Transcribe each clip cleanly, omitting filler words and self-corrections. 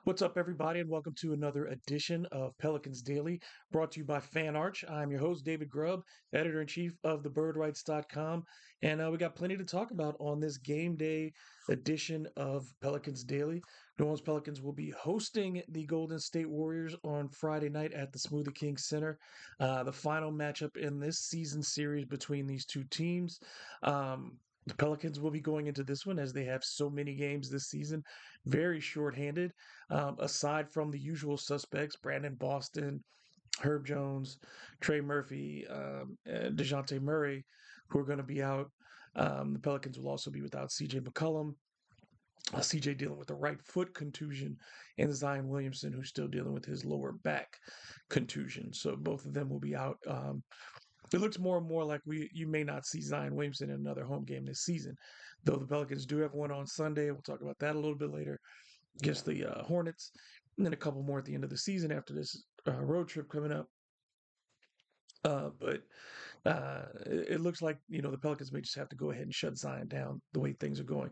What's up, everybody, and welcome to another edition of Pelicans Daily, brought to you by Fan Arch. I'm your host, David Grubb, editor in chief of thebirdrights.com, and we got plenty to talk about on this game day edition of Pelicans Daily. New Orleans Pelicans will be hosting the Golden State Warriors on Friday night at the Smoothie King Center, the final matchup in this season series between these two teams. The Pelicans will be going into this one as they have so many games this season, very shorthanded. Aside from the usual suspects, Brandon Boston, Herb Jones, Trey Murphy, and DeJounte Murray, who are going to be out. The Pelicans will also be without CJ McCollum. CJ dealing with a right foot contusion, and Zion Williamson, who's still dealing with his lower back contusion. So both of them will be out. It looks more and more like you may not see Zion Williamson in another home game this season, though the Pelicans do have one on Sunday. We'll talk about that a little bit later against the Hornets, and then a couple more at the end of the season after this road trip coming up. But it looks like the Pelicans may just have to go ahead and shut Zion down the way things are going.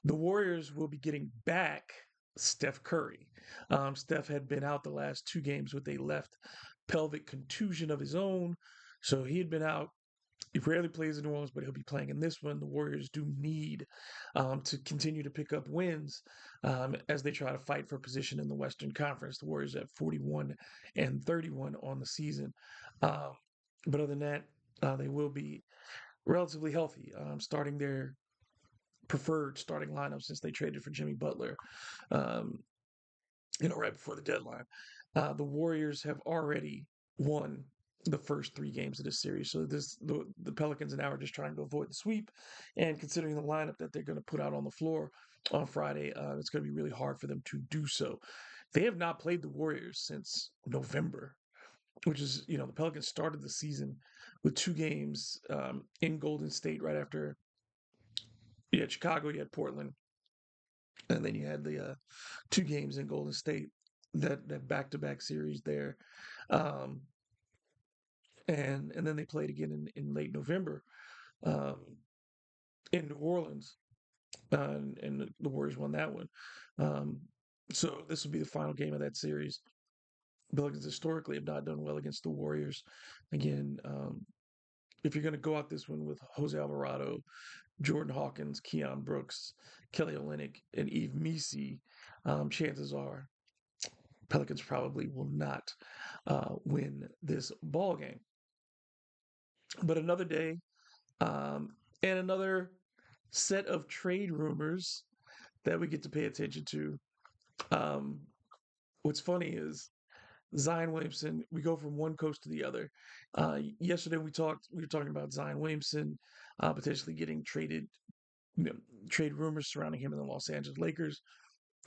The Warriors will be getting back Steph Curry. Steph had been out the last two games with a left pelvic contusion of his own, so he had been out. He rarely plays in New Orleans, but he'll be playing in this one. The Warriors do need to continue to pick up wins as they try to fight for position in the Western Conference. The Warriors at 41 and 31 on the season. Um, but other than that, they will be relatively healthy, starting their preferred starting lineup since they traded for Jimmy Butler, um, right before the deadline. The Warriors have already won the first three games of this series. So the Pelicans now are just trying to avoid the sweep, and considering the lineup that they're going to put out on the floor on Friday, it's going to be really hard for them to do so. They have not played the Warriors since November, which is the Pelicans started the season with two games in Golden State right after you had Chicago, you had Portland, and then you had the two games in Golden State that back to back series there. Um, and then they played again in late November um, in New Orleans, and the Warriors won that one. Um, so this will be the final game of that series. Pelicans historically have not done well against the Warriors. Again, if you're going to go out this one with Jose Alvarado, Jordan Hawkins, Keon Brooks, Kelly Olynyk, and Yves Missi, chances are Pelicans probably will not win this ball game. But another day, and another set of trade rumors that we get to pay attention to. Um, what's funny is Zion Williamson. We go from one coast to the other. Yesterday we were talking about Zion Williamson potentially getting traded. You know, trade rumors surrounding him in the Los Angeles Lakers.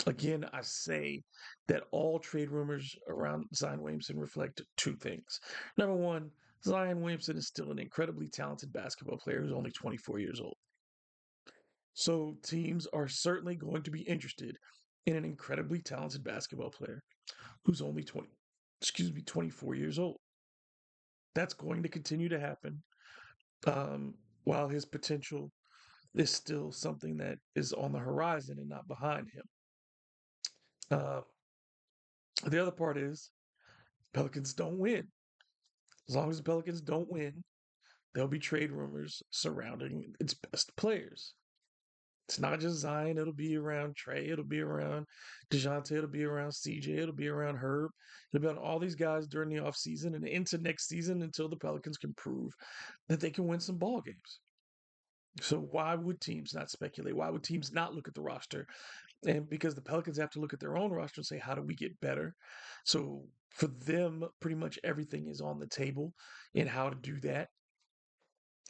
Again, I say that all trade rumors around Zion Williamson reflect two things. Number one, Zion Williamson is still an incredibly talented basketball player who's only 24 years old. So teams are certainly going to be interested in an incredibly talented basketball player who's only 24 years old. That's going to continue to happen while his potential is still something that is on the horizon and not behind him. Uh, the other part is Pelicans don't win. As long as the Pelicans don't win, there'll be trade rumors surrounding its best players. It's not just Zion. It'll be around Trey. It'll be around DeJounte. It'll be around CJ. It'll be around Herb. It'll be on all these guys during the offseason and into next season until the Pelicans can prove that they can win some ball games. So why would teams not speculate? Why would teams not look at the roster? And because the Pelicans have to look at their own roster and say, how do we get better? So for them, pretty much everything is on the table in how to do that.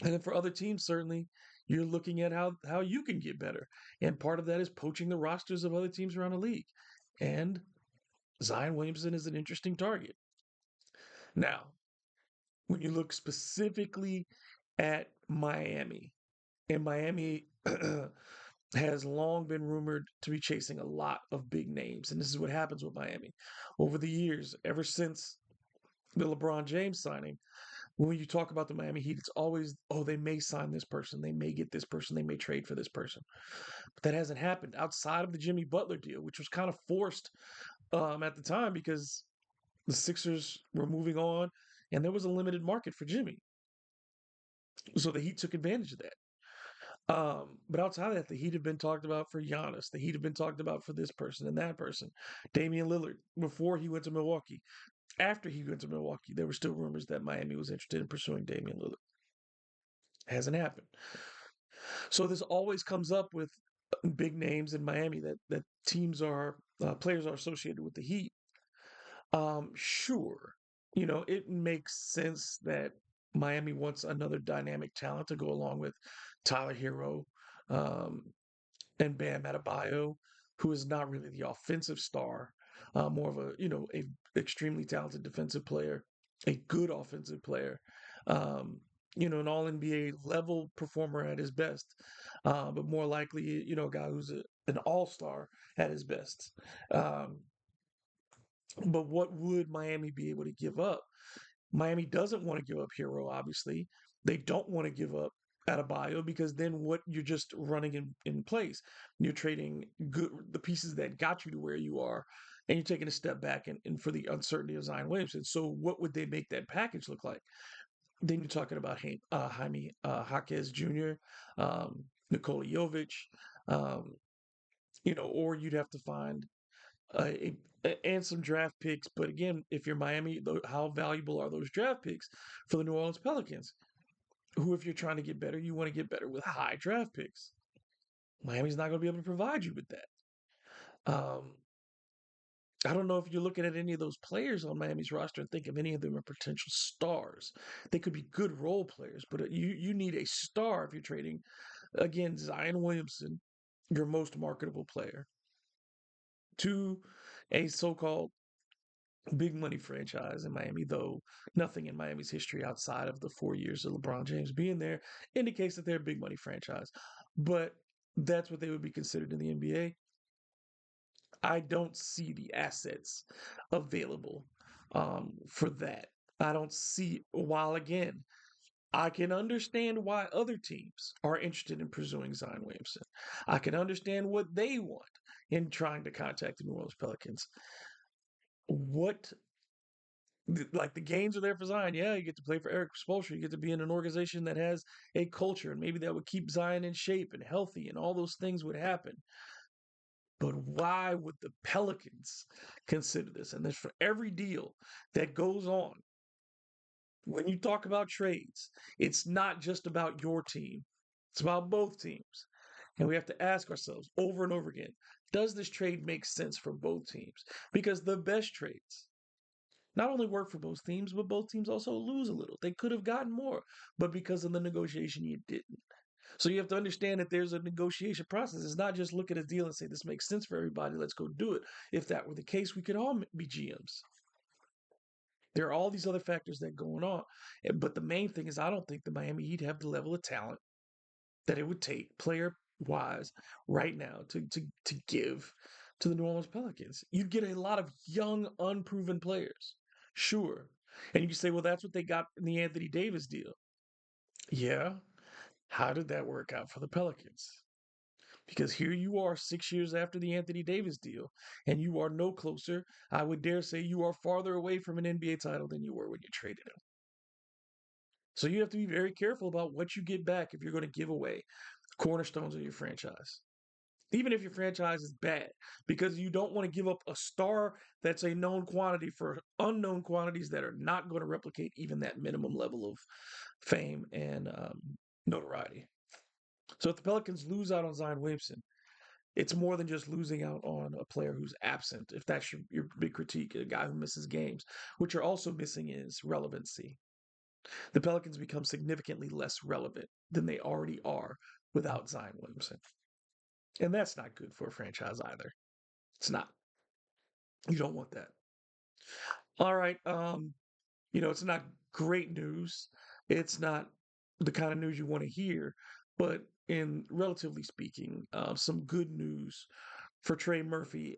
And then for other teams, certainly you're looking at how you can get better. And part of that is poaching the rosters of other teams around the league. And Zion Williamson is an interesting target. Now, when you look specifically at Miami, and Miami has long been rumored to be chasing a lot of big names. And this is what happens with Miami. Over the years, ever since the LeBron James signing, when you talk about the Miami Heat, it's always, oh, they may sign this person, they may get this person, they may trade for this person. But that hasn't happened outside of the Jimmy Butler deal, which was kind of forced at the time because the Sixers were moving on, and there was a limited market for Jimmy, so the Heat took advantage of that. But outside of that, the Heat have been talked about for Giannis. The Heat have been talked about for this person and that person. Damian Lillard before he went to Milwaukee. After he went to Milwaukee, there were still rumors that Miami was interested in pursuing Damian Lillard. Hasn't happened. So this always comes up with big names in Miami that teams are players are associated with the Heat. Sure, it makes sense that Miami wants another dynamic talent to go along with Tyler Hero um, and Bam Adebayo, who is not really the offensive star, more of a extremely talented defensive player, a good offensive player, um, an All NBA level performer at his best, but more likely, a guy who's an All Star at his best. Um, but what would Miami be able to give up? Miami doesn't want to give up Hero, obviously. They don't want to give up Adebayo because then what you're just running in place. You're trading the pieces that got you to where you are, and you're taking a step back and for the uncertainty of Zion Williamson. So what would they make that package look like? Then you're talking about Jaime Jaquez Jr., Nikola Jovic, um, or you'd have to find and some draft picks. But again, if you're Miami, how valuable are those draft picks for the New Orleans Pelicans? Who, if you're trying to get better, you want to get better with high draft picks. Miami's not going to be able to provide you with that. Um, I don't know if you're looking at any of those players on Miami's roster and think of any of them are potential stars. They could be good role players, but you need a star if you're trading again Zion Williamson, your most marketable player, to a so-called big money franchise in Miami, though nothing in Miami's history outside of the 4 years of LeBron James being there indicates that they're a big money franchise. But that's what they would be considered in the NBA. I don't see the assets available for that. I don't see, while again, I can understand why other teams are interested in pursuing Zion Williamson. I can understand what they want in trying to contact the New Orleans Pelicans. What like the gains are there for Zion. Yeah, you get to play for Eric Spoelstra. You get to be in an organization that has a culture, and maybe that would keep Zion in shape and healthy, and all those things would happen. But why would the Pelicans consider this? And there's for every deal that goes on, when you talk about trades, it's not just about your team, it's about both teams. And we have to ask ourselves over and over again, does this trade make sense for both teams? Because the best trades not only work for both teams, but both teams also lose a little. They could have gotten more, but because of the negotiation, you didn't. So you have to understand that there's a negotiation process. It's not just look at a deal and say, this makes sense for everybody, let's go do it. If that were the case, we could all be GMs. There are all these other factors that go on. But the main thing is, I don't think the Miami Heat have the level of talent that it would take, player wise, right now to give to the New Orleans Pelicans. You'd get a lot of young, unproven players, sure. And you can say, well, that's what they got in the Anthony Davis deal. Yeah. How did that work out for the Pelicans? Because here you are 6 years after the Anthony Davis deal, and you are no closer. I would dare say you are farther away from an NBA title than you were when you traded him. So you have to be very careful about what you get back if you're going to give away cornerstones of your franchise. Even if your franchise is bad, because you don't want to give up a star that's a known quantity for unknown quantities that are not going to replicate even that minimum level of fame and notoriety. So if the Pelicans lose out on Zion Williamson, it's more than just losing out on a player who's absent. If that's your big critique, a guy who misses games, what you're also missing is relevancy. The Pelicans become significantly less relevant than they already are without Zion Williamson. And that's not good for a franchise either. It's not. You don't want that. All right. It's not great news. It's not the kind of news you want to hear, but in relatively speaking, some good news for Trey Murphy.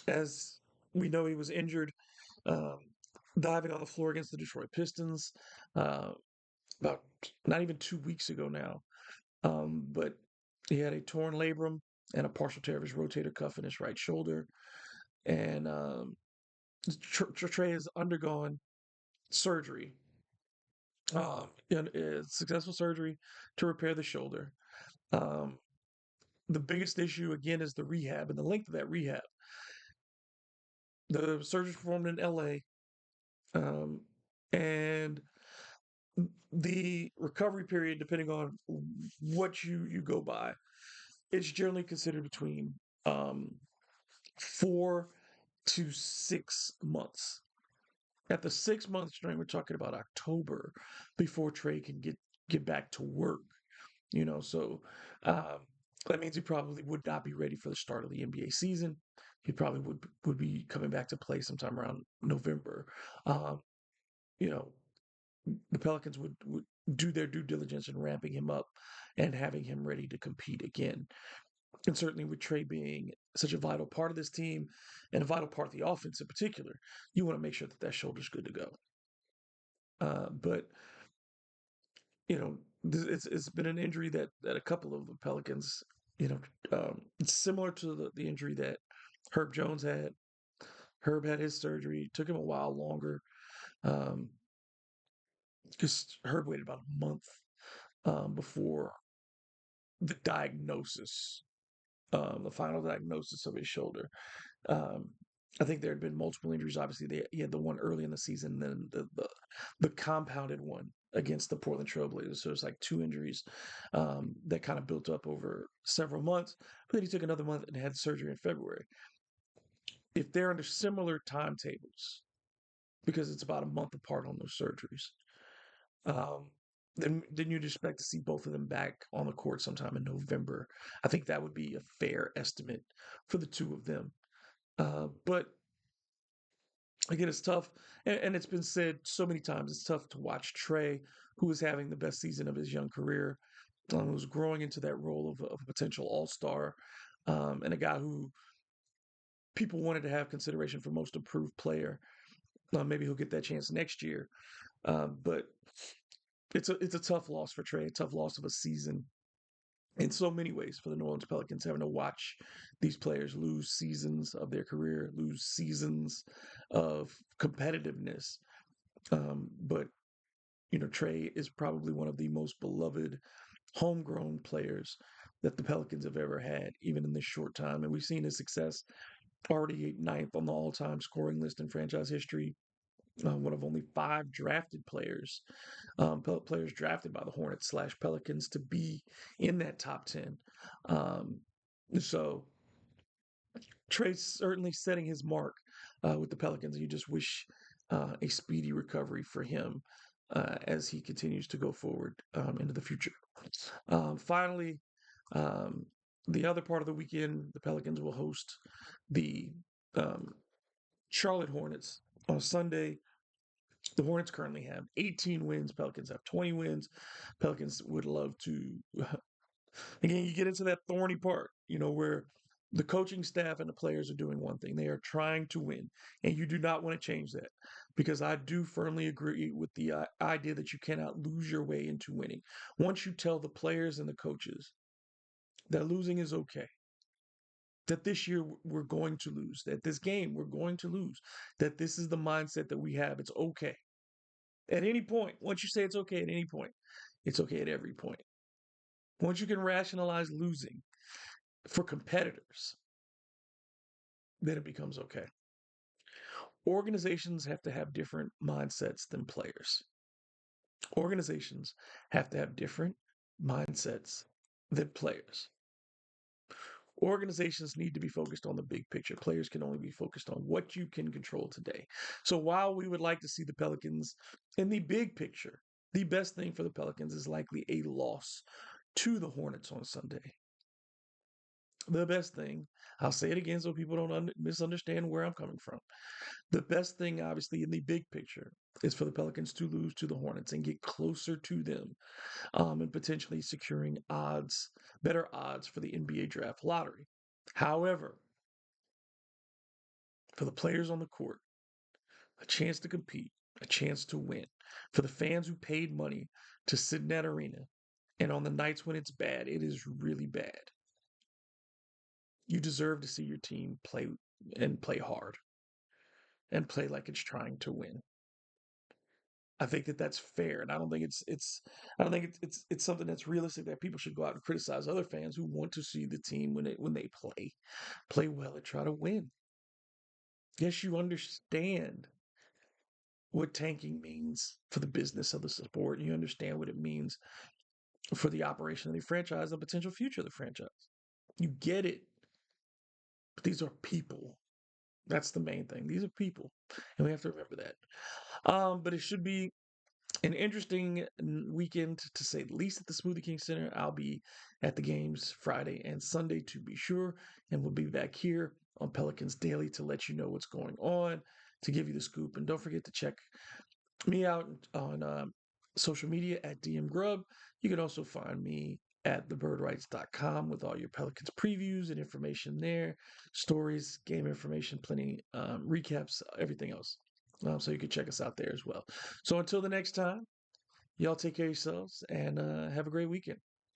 As we know, he was injured um, diving on the floor against the Detroit Pistons uh, about not even 2 weeks ago now. But he had a torn labrum and a partial tear of his rotator cuff in his right shoulder. and Trey has undergone surgery, and successful surgery to repair the shoulder. Um, the biggest issue again is the rehab and the length of that rehab. The surgery performed in LA, um, and the recovery period, depending on what you go by, it's generally considered between 4 to 6 months. At the 6 month strain, we're talking about October before Trey can get back to work. So um, that means he probably would not be ready for the start of the NBA season. He probably would be coming back to play sometime around November. Um, you know, the Pelicans would do their due diligence in ramping him up and having him ready to compete again. And certainly with Trey being such a vital part of this team and a vital part of the offense in particular, you want to make sure that that shoulder's good to go. But it's been an injury that a couple of the Pelicans, it's similar to the injury that Herb Jones had. Herb had his surgery. It took him a while longer because Herb waited about a month before the diagnosis, the final diagnosis of his shoulder. Um, I think there had been multiple injuries. Obviously, he had the one early in the season, and then the compounded one against the Portland Trailblazers. So it's like two injuries that kind of built up over several months. But then he took another month and had surgery in February. If they're under similar timetables, because it's about a month apart on those surgeries, um, then you'd expect to see both of them back on the court sometime in November. I think that would be a fair estimate for the two of them. But again, it's tough, and it's been said so many times. It's tough to watch Trey, who is having the best season of his young career, who's growing into that role of a potential all-star, and a guy who people wanted to have consideration for most improved player. Maybe he'll get that chance next year, but it's a tough loss for Trey, a tough loss of a season in so many ways for the New Orleans Pelicans, having to watch these players lose seasons of their career, lose seasons of competitiveness. But Trey is probably one of the most beloved homegrown players that the Pelicans have ever had, even in this short time. And we've seen his success already ninth on the all-time scoring list in franchise history. One of only five drafted players, players drafted by the Hornets / Pelicans to be in that top 10. Um, so Trey's certainly setting his mark with the Pelicans. You just wish a speedy recovery for him as he continues to go forward into the future. Finally, um, the other part of the weekend, the Pelicans will host the um, Charlotte Hornets on Sunday. The Hornets currently have 18 wins. Pelicans have 20 wins. Pelicans would love to. Again, you get into that thorny part, where the coaching staff and the players are doing one thing. They are trying to win, and you do not want to change that because I do firmly agree with the idea that you cannot lose your way into winning. Once you tell the players and the coaches that losing is okay, that this year we're going to lose, that this game we're going to lose, that this is the mindset that we have, it's okay. At any point, once you say it's okay at any point, it's okay at every point. Once you can rationalize losing for competitors, then it becomes okay. Organizations have to have different mindsets than players. Organizations have to have different mindsets than players. Organizations need to be focused on the big picture. Players can only be focused on what you can control today. So while we would like to see the Pelicans in the big picture, the best thing for the Pelicans is likely a loss to the Hornets on Sunday. The best thing, I'll say it again so people don't misunderstand where I'm coming from. The best thing, obviously, in the big picture is for the Pelicans to lose to the Hornets and get closer to them and potentially securing better odds for the NBA draft lottery. However, for the players on the court, a chance to compete, a chance to win, for the fans who paid money to sit in that arena, and on the nights when it's bad, it is really bad. You deserve to see your team play and play hard and play like it's trying to win. I think that that's fair, and I don't think I don't think it's something that's realistic that people should go out and criticize other fans who want to see the team when they play well and try to win. Yes, you understand what tanking means for the business of the sport. You understand what it means for the operation of the franchise and potential future of the franchise. You get it, but these are people. That's the main thing. These are people, and we have to remember that. But it should be an interesting weekend to say the least at the Smoothie King Center. I'll be at the games Friday and Sunday to be sure, and we'll be back here on Pelicans Daily to let you know what's going on, to give you the scoop. And don't forget to check me out on social media at DM Grubb. You can also find me at thebirdrights.com with all your Pelicans previews and information there, stories, game information, plenty recaps, everything else. So you can check us out there as well. So until the next time, y'all take care of yourselves and have a great weekend.